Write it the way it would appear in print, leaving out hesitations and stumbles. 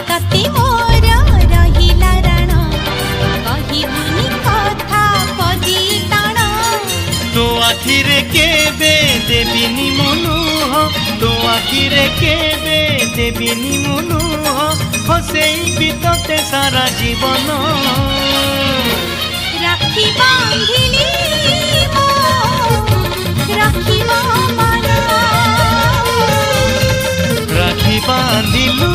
तते मोर रहिला राण कहिबुनी कथा पदी टाण तो आखिरे केबे देबिनी मनुह तो आखिरे केबे देबिनी मनुह हसेई तते सारा जीवन राखी बांधिली मो राखी मन राखी बांधिलु